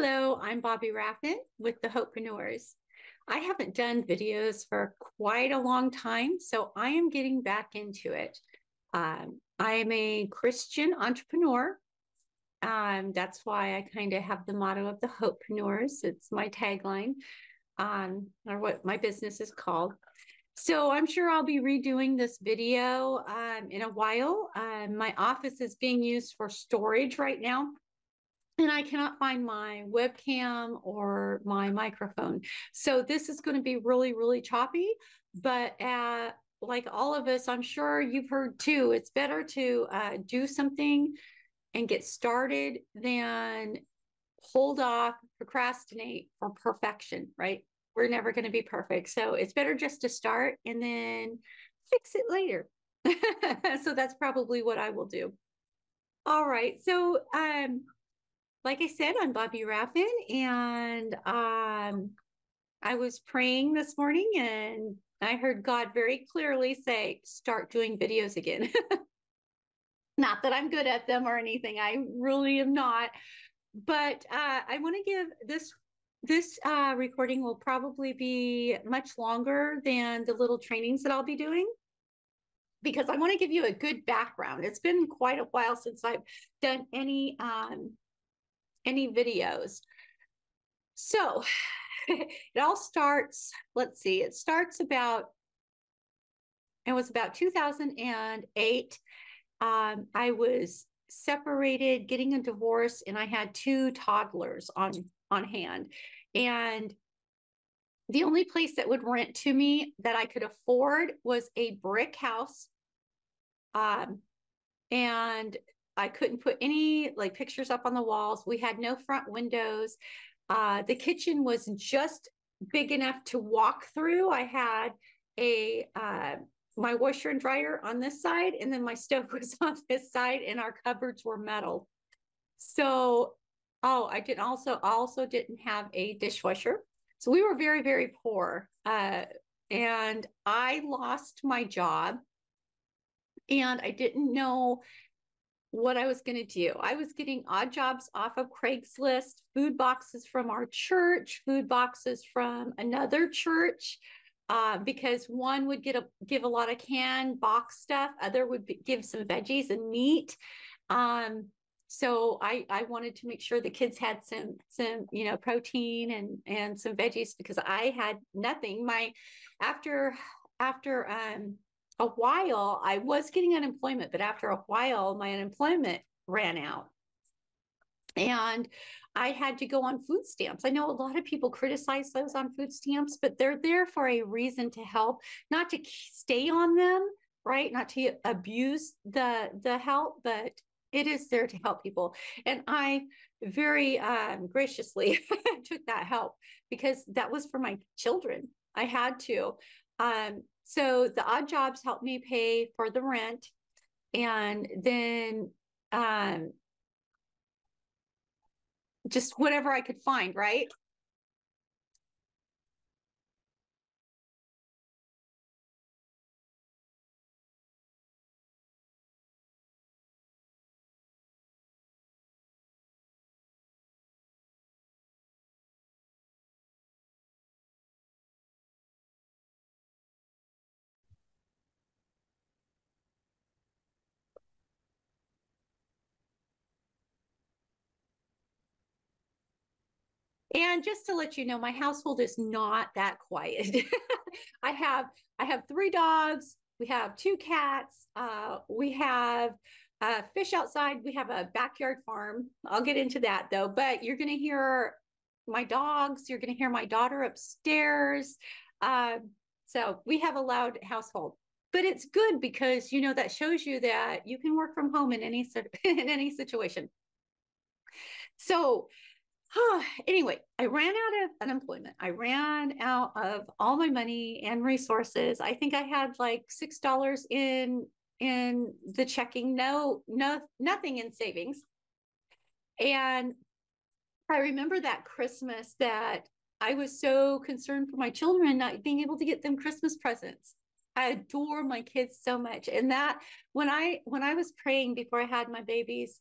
Hello, I'm Bobby Raffin with the Hopepreneurs. I haven't done videos for quite a long time, so I am getting back into it. I am a Christian entrepreneur. That's why I kind of have the motto of the Hopepreneurs. It's my tagline, or what my business is called. So I'm sure I'll be redoing this video in a while. My office is being used for storage right now, and I cannot find my webcam or my microphone. So this is going to be really, really choppy, but like all of us, I'm sure you've heard too, it's better to do something and get started than hold off, procrastinate for perfection, right? We're never going to be perfect. So it's better just to start and then fix it later. So that's probably what I will do. All right. So, like I said, I'm Bobby Raffin, and I was praying this morning and I heard God very clearly say, start doing videos again. Not that I'm good at them or anything. I really am not. But I want to give this recording will probably be much longer than the little trainings that I'll be doing, because I want to give you a good background. It's been quite a while since I've done any videos. So it all starts, let's see, it was about 2008. I was separated, getting a divorce, and I had two toddlers on hand. And the only place that would rent to me that I could afford was a brick house. And I couldn't put any like pictures up on the walls. We had no front windows. The kitchen was just big enough to walk through. I had my washer and dryer on this side, and then my stove was on this side, and our cupboards were metal. So, I also didn't have a dishwasher. So we were very, very poor. And I lost my job, and I didn't know what I was going to do. I was getting odd jobs off of Craigslist, food boxes from our church, food boxes from another church, because one would give a lot of canned box stuff, other would give some veggies and meat. So I wanted to make sure the kids had some protein and some veggies, because I had nothing. After a while, I was getting unemployment, but after a while, my unemployment ran out. And I had to go on food stamps. I know a lot of people criticize those on food stamps, but they're there for a reason, to help, not to stay on them, right? Not to abuse the help, but it is there to help people. And I very graciously took that help, because that was for my children. I had to. So the odd jobs helped me pay for the rent, and then just whatever I could find, right? And just to let you know, my household is not that quiet. I have I have three dogs. We have two cats. We have fish outside. We have a backyard farm. I'll get into that though. But you're going to hear my dogs. You're going to hear my daughter upstairs. So we have a loud household. But it's good, because that shows you that you can work from home in any in any situation. So anyway, I ran out of unemployment. I ran out of all my money and resources. I think I had like $6 in the checking, nothing in savings. And I remember that Christmas that I was so concerned for my children, not being able to get them Christmas presents. I adore my kids so much. And that when I was praying before I had my babies,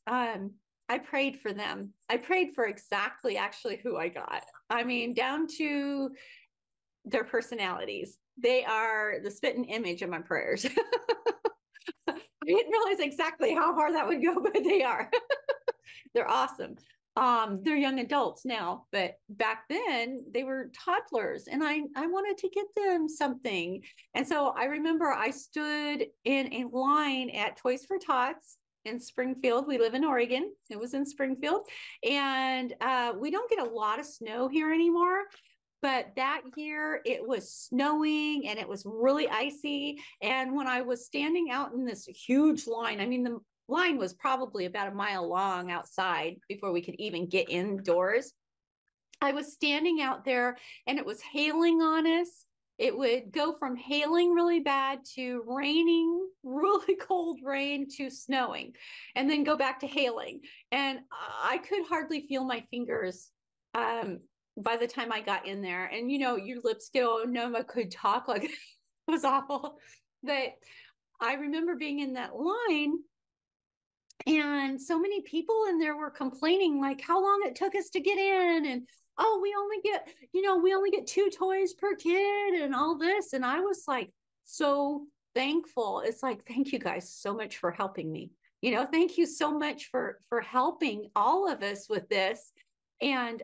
I prayed for them. I prayed for exactly actually who I got. I mean, down to their personalities. They are the spitting image of my prayers. I didn't realize exactly how far that would go, but they are. They're awesome. They're young adults now, but back then they were toddlers, and I wanted to get them something. And so I remember I stood in a line at Toys for Tots in Springfield. We live in Oregon. It was in Springfield, and we don't get a lot of snow here anymore. But that year it was snowing and it was really icy. And when I was standing out in this huge line, I mean, the line was probably about a mile long outside before we could even get indoors. I was standing out there and it was hailing on us. It would go from hailing really bad to raining, really cold rain, to snowing, and then go back to hailing. And I could hardly feel my fingers by the time I got in there. And, you know, your lips go numb. I could talk, like it was awful. But I remember being in that line, and so many people in there were complaining like how long it took us to get in, and oh, we only get, you know, we only get 2 toys per kid and all this. And I was like so thankful. It's like, thank you guys so much for helping me. You know, thank you so much for helping all of us with this. And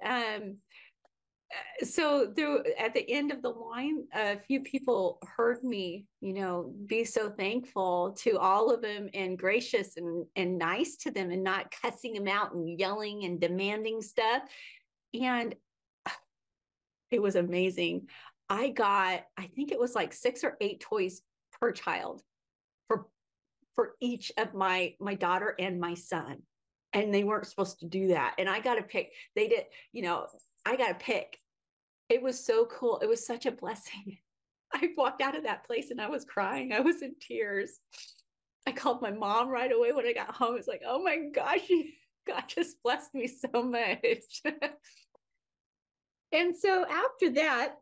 so there, at the end of the line, a few people heard me, you know, be so thankful to all of them and gracious and nice to them and not cussing them out and yelling and demanding stuff. And it was amazing. I got, I think it was like 6 or 8 toys per child for each of my daughter and my son. And they weren't supposed to do that. And I got to pick. They did, you know, I got to pick. It was so cool. It was such a blessing. I walked out of that place and I was crying. I was in tears. I called my mom right away when I got home. I was like, oh my gosh, God just blessed me so much. And so after that,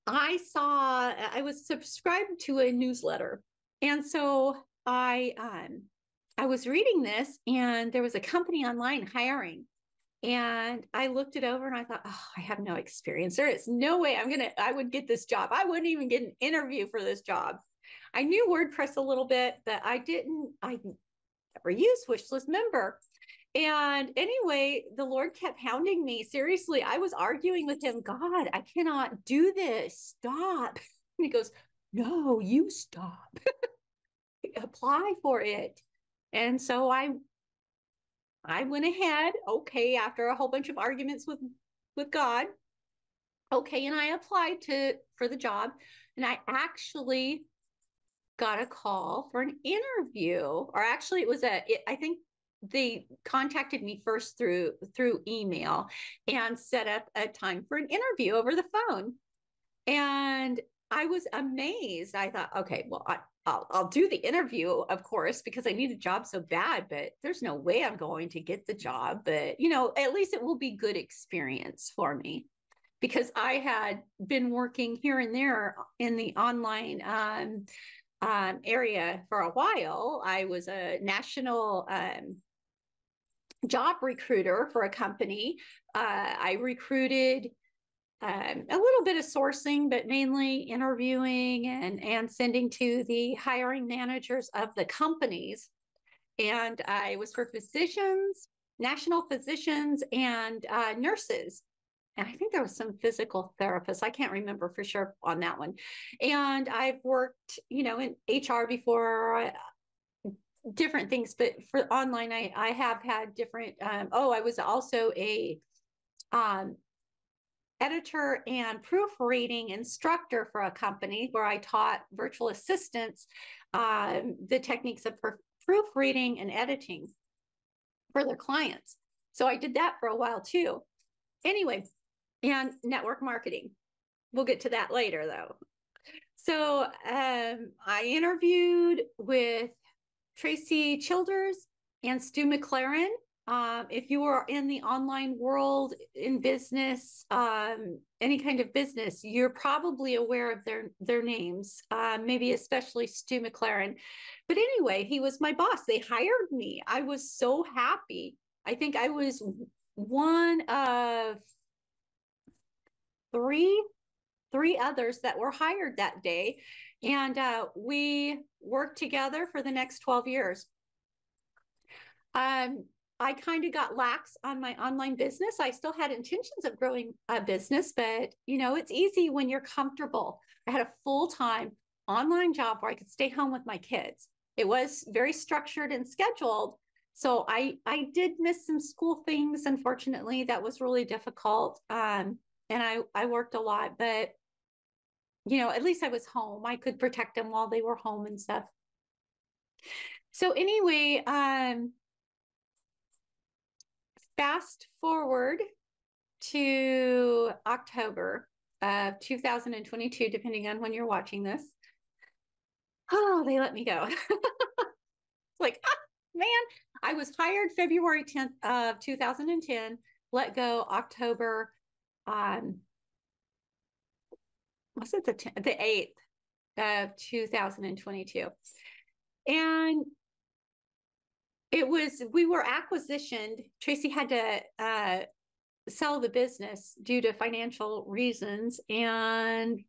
I was subscribed to a newsletter. And so I was reading this, and there was a company online hiring. And I looked it over and I thought, oh, I have no experience. There is no way I would get this job. I wouldn't even get an interview for this job. I knew WordPress a little bit, but I never used Wishlist-Member. And anyway, the Lord kept hounding me. Seriously, I was arguing with him. God, I cannot do this. Stop. And he goes, no, you stop. Apply for it. And so I went ahead, okay, after a whole bunch of arguments with God. Okay, and I applied for the job, and I actually got a call for an interview. Or actually, I think they contacted me first through email and set up a time for an interview over the phone. And I was amazed. I thought, okay, well, I'll do the interview, of course, because I need a job so bad, but there's no way I'm going to get the job. But, you know, at least it will be good experience for me, because I had been working here and there in the online area for a while. I was a national job recruiter for a company. I recruited a little bit of sourcing, but mainly interviewing and sending to the hiring managers of the companies. And I was for physicians, national physicians, and nurses. And I think there was some physical therapists. I can't remember for sure on that one. And I've worked, you know, in HR before, different things, but for online, I have had different. I was also a editor and proofreading instructor for a company where I taught virtual assistants the techniques of proofreading and editing for their clients. So I did that for a while too. Anyway, and network marketing. We'll get to that later though. So I interviewed with Tracy Childers and Stu McLaren. If you are in the online world, in business, any kind of business, you're probably aware of their names, maybe especially Stu McLaren. But anyway, he was my boss. They hired me. I was so happy. I think I was one of three others that were hired that day. And we worked together for the next 12 years. I kind of got lax on my online business. I still had intentions of growing a business, but you know, it's easy when you're comfortable. I had a full-time online job where I could stay home with my kids. It was very structured and scheduled. So I did miss some school things. Unfortunately, that was really difficult. And I worked a lot, but you know, at least I was home. I could protect them while they were home and stuff. So anyway, fast forward to October of 2022, depending on when you're watching this. Oh, they let me go. It's like, man, I was hired February 10th of 2010, let go October, was it the 8th of 2022. And we were acquisitioned. Tracy had to sell the business due to financial reasons. And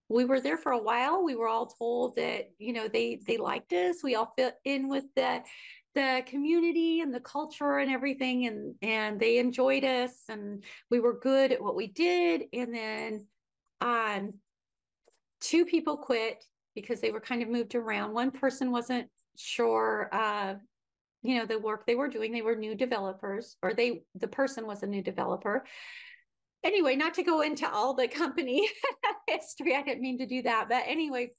we were there for a while. We were all told that, you know, they liked us. We all fit in with the community and the culture and everything. And they enjoyed us and we were good at what we did. And then two people quit because they were kind of moved around. One person wasn't sure you know, the work they were doing. They were new developers, or the person was a new developer. Anyway, not to go into all the company history, I didn't mean to do that, but anyway,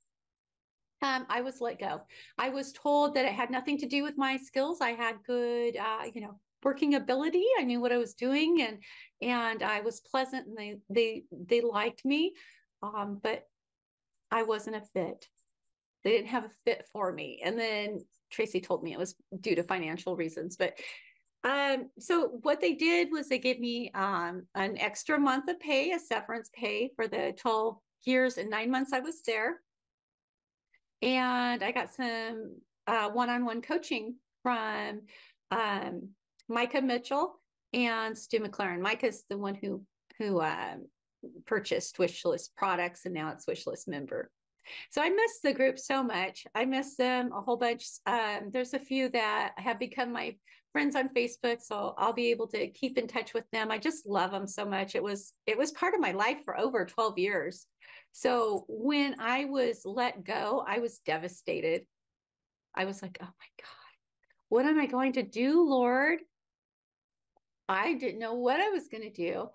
I was let go. I was told that it had nothing to do with my skills. I had good, you know, working ability. I knew what I was doing, and I was pleasant, and they liked me, but I wasn't a fit. They didn't have a fit for me. And then Tracy told me it was due to financial reasons. But so what they did was they gave me an extra month of pay, a severance pay for the 12 years and 9 months I was there. And I got some one-on-one coaching from Micah Mitchell and Stu McLaren. Micah's the one who purchased Wishlist products, and now it's Wishlist member. So I miss the group so much. I miss them a whole bunch. There's a few that have become my friends on Facebook, so I'll be able to keep in touch with them. I just love them so much. It was part of my life for over 12 years. So when I was let go, I was devastated. I was like, oh my God, what am I going to do, Lord? I didn't know what I was going to do.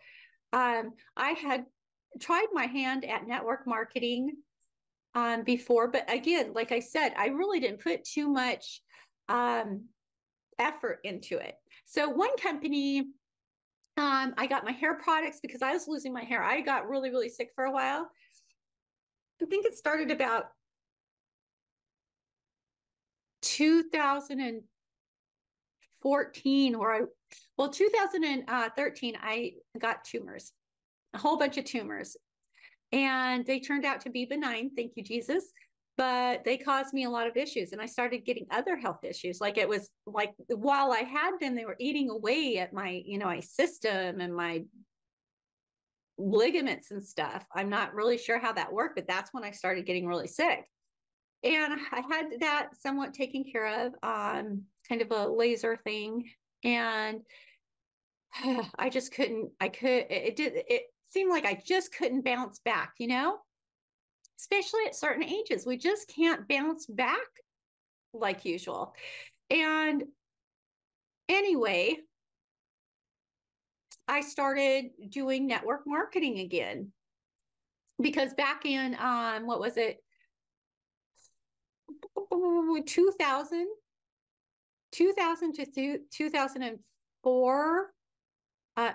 I had tried my hand at network marketing before, but again, like I said, I really didn't put too much effort into it. So one company, I got my hair products because I was losing my hair. I got really, really sick for a while. I think it started about 2014 or 2013, I got tumors, a whole bunch of tumors. And they turned out to be benign. Thank you, Jesus. But they caused me a lot of issues. And I started getting other health issues. Like it was like while I had them, they were eating away at my, you know, my system and my ligaments and stuff. I'm not really sure how that worked, but that's when I started getting really sick. And I had that somewhat taken care of, kind of a laser thing. And I just couldn't, it seemed like I just couldn't bounce back, you know, especially at certain ages. We just can't bounce back like usual. And anyway, I started doing network marketing again because back in, what was it? 2000 to 2004.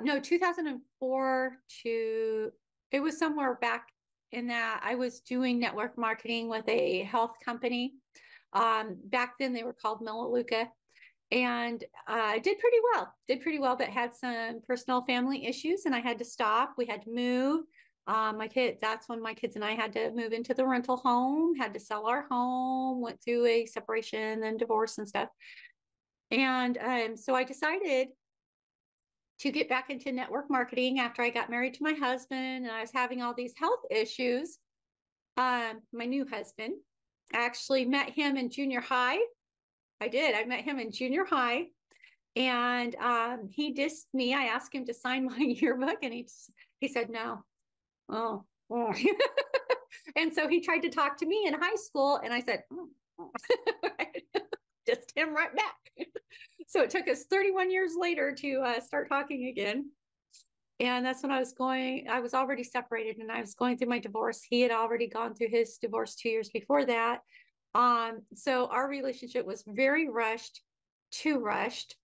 No, 2004 to, it was somewhere back in that. I was doing network marketing with a health company. Back then they were called Melaleuca, and I did pretty well, but had some personal family issues and I had to stop. We had to move. That's when my kids and I had to move into the rental home, had to sell our home, went through a separation and divorce and stuff. And so I decided to get back into network marketing after I got married to my husband and I was having all these health issues. My new husband, I actually met him in junior high. I did. I met him in junior high, and he dissed me. I asked him to sign my yearbook, and he said no. Oh, oh. And so he tried to talk to me in high school, and I said, oh. Just him right back. So it took us 31 years later to start talking again. And that's when I was already separated and I was going through my divorce. He had already gone through his divorce 2 years before that. So our relationship was very rushed, too rushed,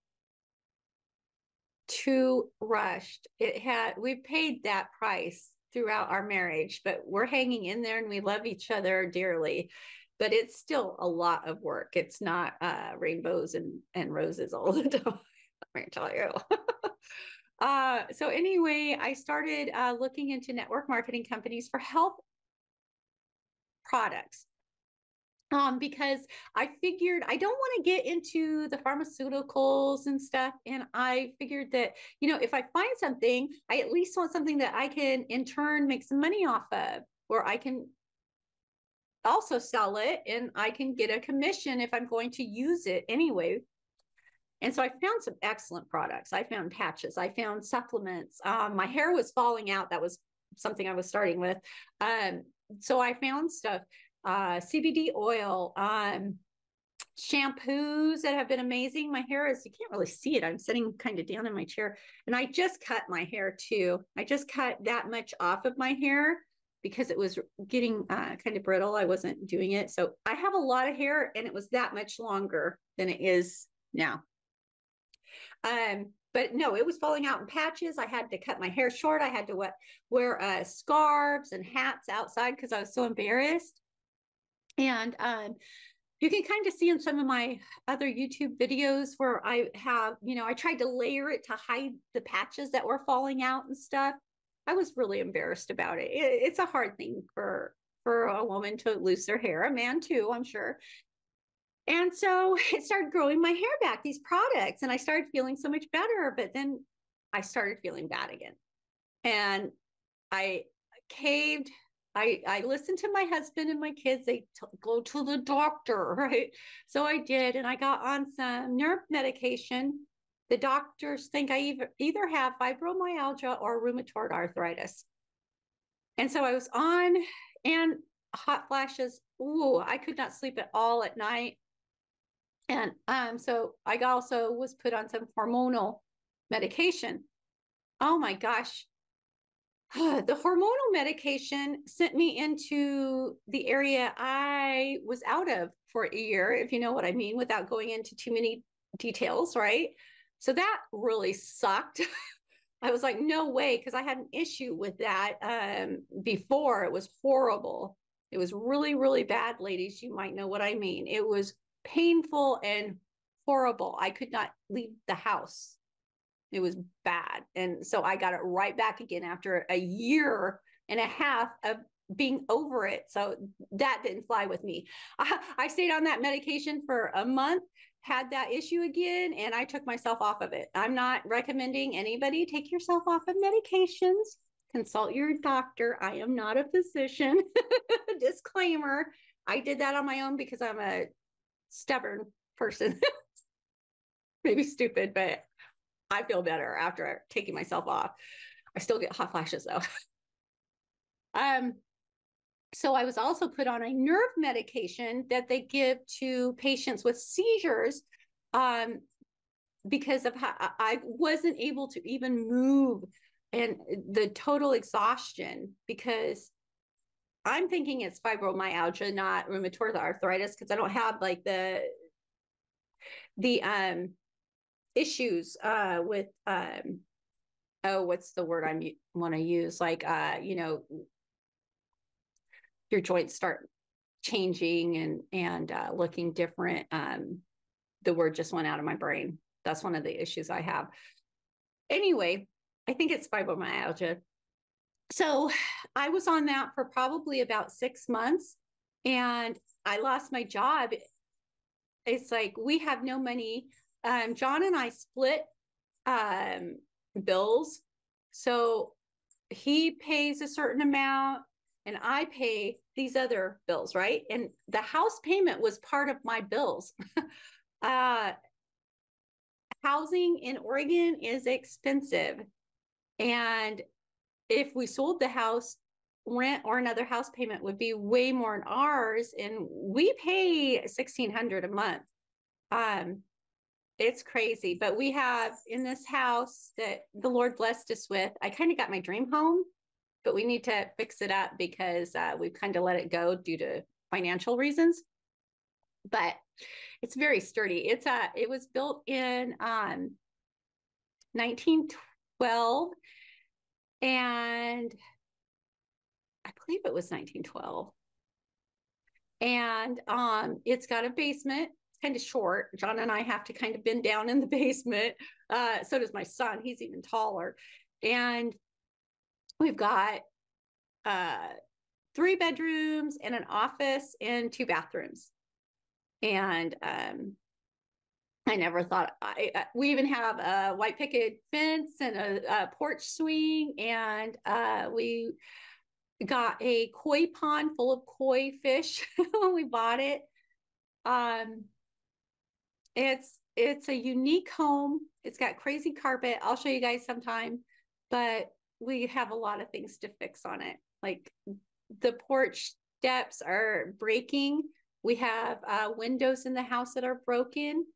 too rushed. We paid that price throughout our marriage, but we're hanging in there and we love each other dearly. But it's still a lot of work. It's not rainbows and roses all the time. Let me tell you. So anyway, I started looking into network marketing companies for health products. Because I figured I don't want to get into the pharmaceuticals and stuff. And I figured that, if I find something, I at least want something that I can in turn make some money off of, where I can also sell it and I can get a commission if I'm going to use it anyway. And so I found some excellent products. I found patches, I found supplements. My hair was falling out. That was something I was starting with. So I found stuff, CBD oil, shampoos that have been amazing. My hair you can't really see it. I'm sitting kind of down in my chair and I just cut my hair too. I just cut that much off of my hair because it was getting kind of brittle. I wasn't doing it. So I have a lot of hair and it was that much longer than it is now. But no, it was falling out in patches. I had to cut my hair short. I had to wear scarves and hats outside because I was so embarrassed. And you can kind of see in some of my other YouTube videos where I have, I tried to layer it to hide the patches that were falling out and stuff. I was really embarrassed about it. It's a hard thing for a woman to lose their hair, a man too, I'm sure. And so it started growing my hair back, these products, and I started feeling so much better. But then I started feeling bad again. And I caved. I listened to my husband and my kids. They go to the doctor, right? So I did, and I got on some nerve medication. The doctors think I either have fibromyalgia or rheumatoid arthritis. And so I was on, and hot flashes. Ooh, I could not sleep at all at night. And so I also was put on some hormonal medication. Oh my gosh. The hormonal medication sent me into the area I was out of for a year, if you know what I mean, without going into too many details, right? So that really sucked. I was like, no way, because I had an issue with that before. It was horrible. It was really, really bad, ladies. You might know what I mean. It was painful and horrible. I could not leave the house. It was bad. And so I got it right back again after a year and a half of being over it. So that didn't fly with me. I stayed on that medication for a month, had that issue again, and I took myself off of it. I'm not recommending anybody take yourself off of medications. Consult your doctor. I am not a physician. Disclaimer. I did that on my own because I'm a stubborn person. Maybe stupid, but I feel better after taking myself off. I still get hot flashes though. So I was also put on a nerve medication that they give to patients with seizures because of how I wasn't able to even move and the total exhaustion, because I'm thinking it's fibromyalgia, not rheumatoid arthritis, because I don't have like the issues with what's the word I want to use, like your joints start changing and looking different. The word just went out of my brain. That's one of the issues I have. Anyway, I think it's fibromyalgia. So I was on that for probably about 6 months and I lost my job. It's like, we have no money. John and I split bills. So he pays a certain amount and I pay these other bills, right? And the house payment was part of my bills. uh, Housing in Oregon is expensive. And if we sold the house, rent or another house payment would be way more than ours. And we pay $1,600 a month. It's crazy, but we have in this house that the Lord blessed us with. I kind of got my dream home, but we need to fix it up because we've kind of let it go due to financial reasons. But it's very sturdy. It was built in 1912, and I believe it was 1912. And it's got a basement. It's kind of short. John and I have to kind of bend down in the basement. So does my son. He's even taller. And we've got 3 bedrooms and an office and 2 bathrooms. And I never thought we even have a white picket fence and a porch swing, and we got a koi pond full of koi fish when we bought it. It's a unique home. It's got crazy carpet. I'll show you guys sometime, but we have a lot of things to fix on it. Like the porch steps are breaking. We have windows in the house that are broken.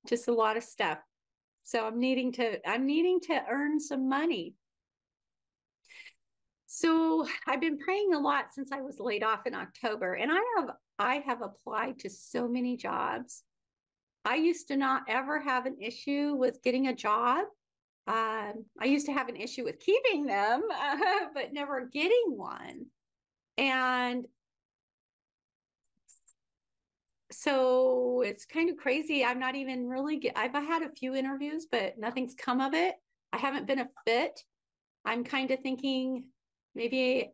Just a lot of stuff. So I'm needing to earn some money. So I've been praying a lot since I was laid off in October, and I have applied to so many jobs. I used to not ever have an issue with getting a job. I used to have an issue with keeping them, but never getting one. And so it's kind of crazy. I'm not even really I've had a few interviews, but nothing's come of it. I haven't been a fit. I'm kind of thinking maybe,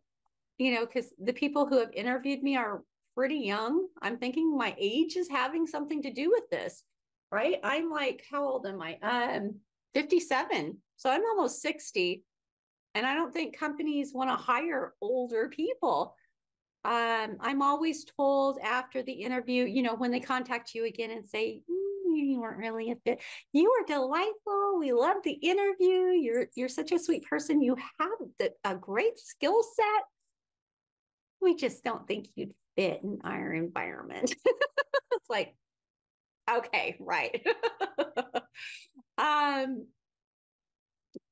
because the people who have interviewed me are pretty young. I'm thinking my age is having something to do with this, right? I'm like, how old am I? 57. So I'm almost 60. And I don't think companies want to hire older people. I'm always told after the interview, when they contact you again and say, you weren't really a fit. You were delightful. We loved the interview. You're such a sweet person. You have a great skill set. We just don't think you'd fit in our environment. It's like, okay, right.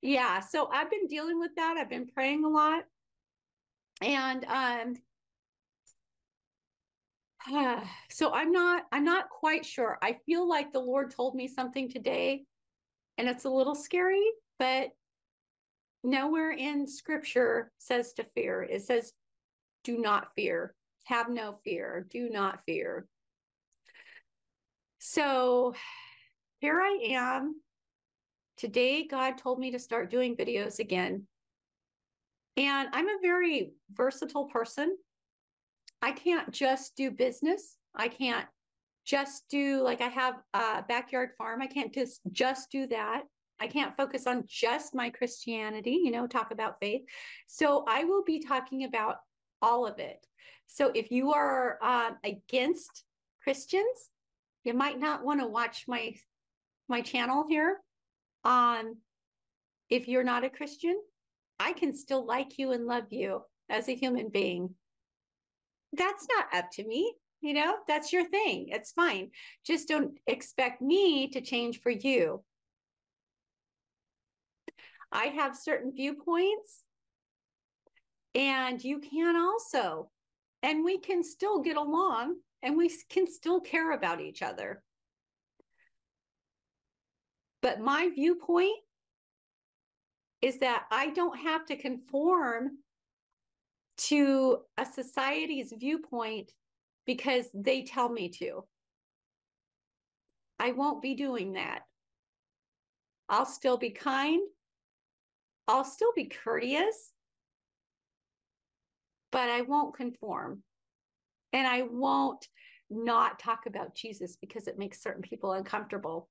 Yeah, so I've been dealing with that. I've been praying a lot. And so I'm not quite sure. I feel like the Lord told me something today, and it's a little scary, but nowhere in scripture says to fear. It says, do not fear, have no fear, do not fear. So here I am. Today, God told me to start doing videos again. And I'm a very versatile person. I can't just do business. I can't just do, like, I have a backyard farm. I can't just do that. I can't focus on just my Christianity, talk about faith. So I will be talking about all of it. So if you are against Christians, you might not want to watch my channel here. If you're not a Christian, I can still like you and love you as a human being. That's not up to me. That's your thing. It's fine. Just don't expect me to change for you. I have certain viewpoints, and you can also, and we can still get along, and we can still care about each other. But my viewpoint is that I don't have to conform to a society's viewpoint because they tell me to. I won't be doing that. I'll still be kind. I'll still be courteous, but I won't conform. And I won't not talk about Jesus because it makes certain people uncomfortable.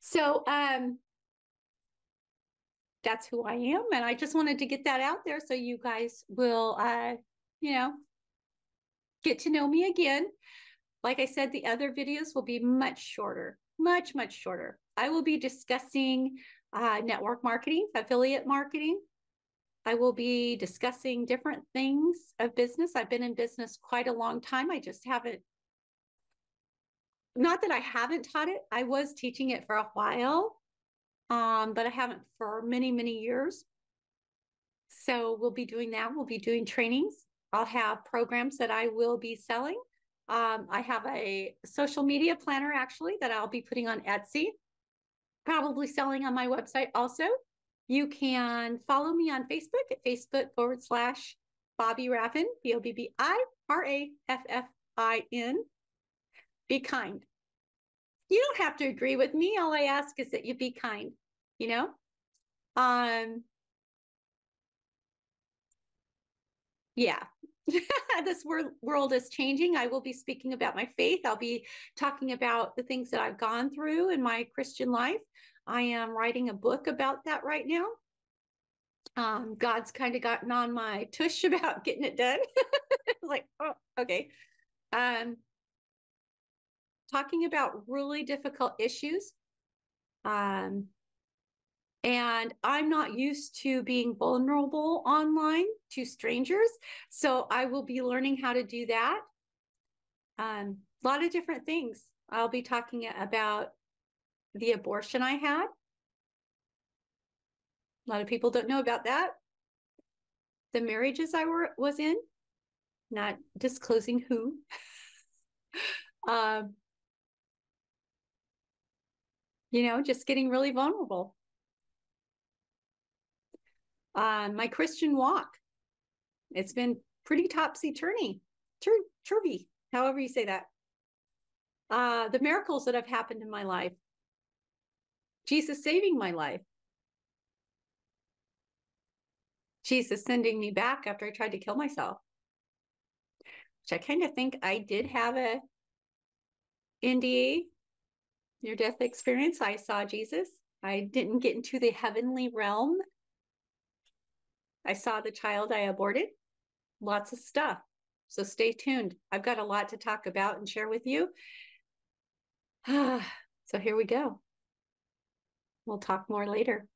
So that's who I am. And I just wanted to get that out there so you guys will, get to know me again. Like I said, the other videos will be much shorter, much, much shorter. I will be discussing network marketing, affiliate marketing. I will be discussing different things of business. I've been in business quite a long time. I just haven't, not that I haven't taught it. I was teaching it for a while, but I haven't for many, many years. So we'll be doing that. We'll be doing trainings. I'll have programs that I will be selling. I have a social media planner actually that I'll be putting on Etsy, probably selling on my website also. You can follow me on Facebook at Facebook.com/Bobbi Raffin, BOBBIRAFFIN. Be kind. You don't have to agree with me. All I ask is that you be kind, you know? Yeah. This world is changing. I will be speaking about my faith. I'll be talking about the things that I've gone through in my Christian life. I am writing a book about that right now. God's kind of gotten on my tush about getting it done. Like, oh, okay. Talking about really difficult issues. And I'm not used to being vulnerable online to strangers. So I will be learning how to do that. A lot of different things. I'll be talking about the abortion I had. A lot of people don't know about that. The marriages I was in, not disclosing who. Just getting really vulnerable. My Christian walk. It's been pretty topsy-turvy, however you say that. The miracles that have happened in my life. Jesus saving my life. Jesus sending me back after I tried to kill myself. Which I kind of think I did have a NDE, near-death experience. I saw Jesus. I didn't get into the heavenly realm. I saw the child I aborted. Lots of stuff. So stay tuned. I've got a lot to talk about and share with you. So here we go. We'll talk more later.